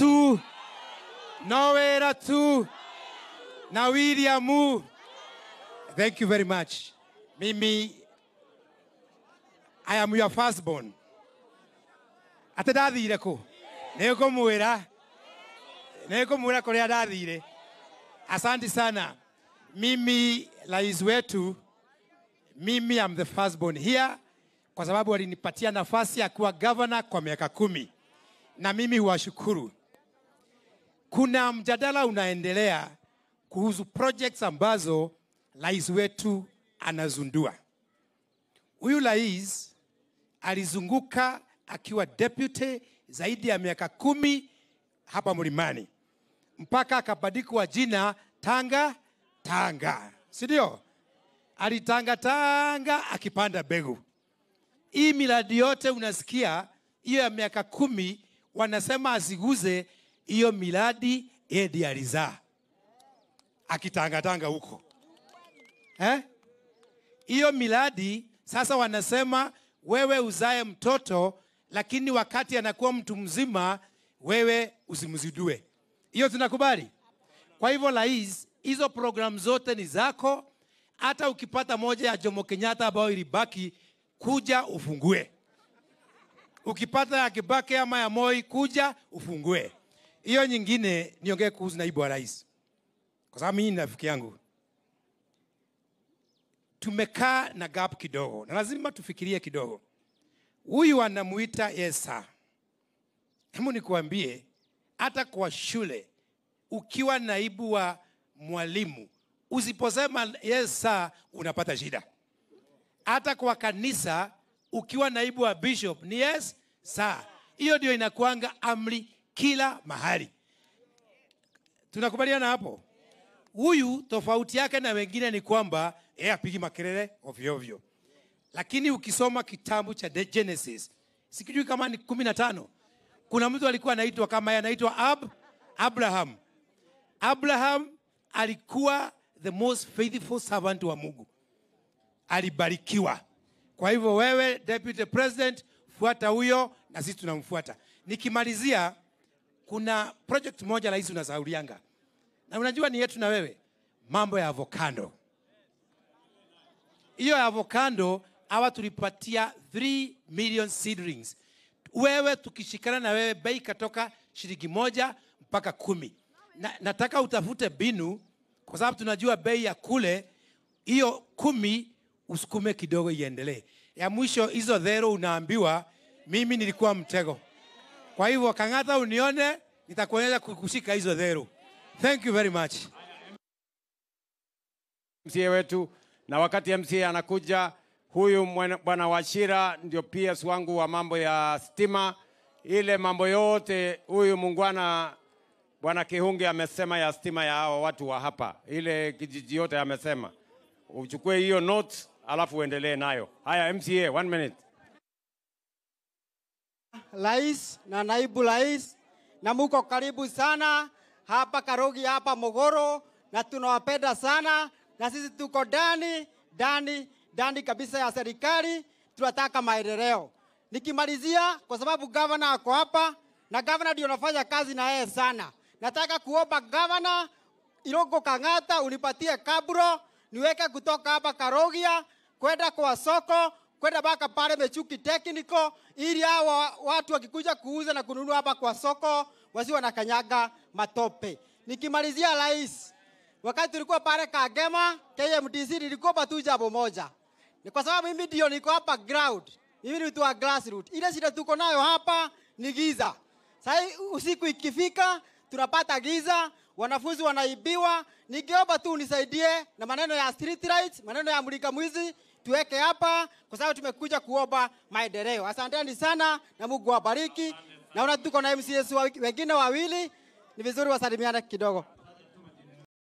tu, Nowera tu, na William. Thank you very much. Mimi, I am your firstborn. Ate ndathire ku? Neko mwira korea ndathire. Asante sana. Mimi rais wetu, mimi am the firstborn here kwa sababu walinipatia nafasi ya kuwa governor kwa miaka 10. Na mimi huwashukuru. Kuna mjadala unaendelea kuhusu projects ambazo rais wetu anazundua. Huyu rais alizunguka akiwa deputy zaidi ya miaka 10 hapa Mlimani. Mpaka akabadikwa jina Tanga. Si ndio? Alitanga akipanda begu. Hii miradi yote unasikia hiyo ya miaka 10 wanasema asiguze hiyo miradi edi alizaa. Akitanga huko. Hiyo miradi sasa wanasema wewe uzae mtoto lakini wakati anakuwa mtu mzima wewe usimzidue. Hiyo tunakubali. Kwa hivyo rais, hizo program zote ni zako. Hata ukipata moja ya Jomo Kenyatta ambayo ilibaki, kuja ufungue. Ukipata ya Kibaki ama ya Moi, kuja ufungue. Hiyo nyingine niongee kuhusu naibu wa rais. Kwa sababu mimi ni rafiki yangu. Tumekaa na gap kidogo. Na lazima tufikirie kidogo. Huyu anamuita yes sir. Hebu nikuambie, hata kwa shule ukiwa naibu wa mwalimu usiposema yes sir unapata shida. Hata kwa kanisa ukiwa naibu wa bishop ni yes sir. Hiyo ndio inakuanga amri kila mahali. Tunakubaliana hapo? Huyu tofauti yake na wengine ni kwamba apigi makelele ovyo. Lakini ukisoma kitabu cha Genesis, sikijui kama ni 15, kuna mtu alikuwa anaitwa kama anaitwa Abraham. Abraham alikuwa the most faithful servant wa Mungu. Alibarikiwa. Kwa hivyo wewe deputy president fuata huyo na sisi tunamfuata. Nikimalizia, kuna project moja rais unasahaulianga. Na unajua ni yetu na wewe, mambo ya avocado. Hiyo avocado hawa tulipatia 3 million seedlings. Wewe tukishikana na wewe bei katoka shilingi 1 mpaka 10. Nataka utafute binu kwa sababu tunajua bei ya kule, hiyo 10 usukume kidogo iendelee. Ya mwisho hizo 0 unaambiwa mimi nilikuwa mtego. Kwa hivyo Kang'ata unione, nitakuonyesha kushika hizo 0. Thank you very much. MCA wetu, na wakati MCA anakuja, huyu bwana Wachira ndio PS wangu wa mambo ya stima. Ile mambo yote huyu mungwana bwana Kihungi amesema ya stima ya hao watu wa hapa. Ile kijiji yote amesema. Uchukue hiyo notes alafu uendelee nayo. Haya MCA, 1 minute. Rais na naibu rais, na muko karibu sana hapa Karogi, hapa Mogoro, na tunawapenda sana, na sisi tuko ndani kabisa ya serikali, tunataka maendeleo. Nikimalizia kwa sababu governor ako hapa na governor ndio anafanya kazi na yeye sana. Nataka kuomba governor Irungu Kang'ata unipatie kabro niweke kutoka hapa Karogia kwenda kwa soko, kwenda mpaka pale Mechuki Technical, ili hao watu wakikuja kuuza na kununua hapa kwa soko wasiwe na kanyaga matope. Nikimalizia rais, wakati tulikuwa pale Kagema, KMTC nilikuwa tu jambo moja. Ni kwa sababu mimi ndio niko hapa ground. Mimi ni mtu wa grassroots. Ile shida tuko nayo hapa ni giza. Sasa usiku ikifika tunapata giza, wanafunzi wanaibiwa. Ningeomba tu unisaidie na maneno ya street lights, maneno ya mulika mwizi tuweke hapa kwa sababu tumekuja kuomba maendeleo. Asanteni sana na Mungu awabariki. Naona tuko na MCS wengine wawili, ni vizuri wasalimiane kidogo.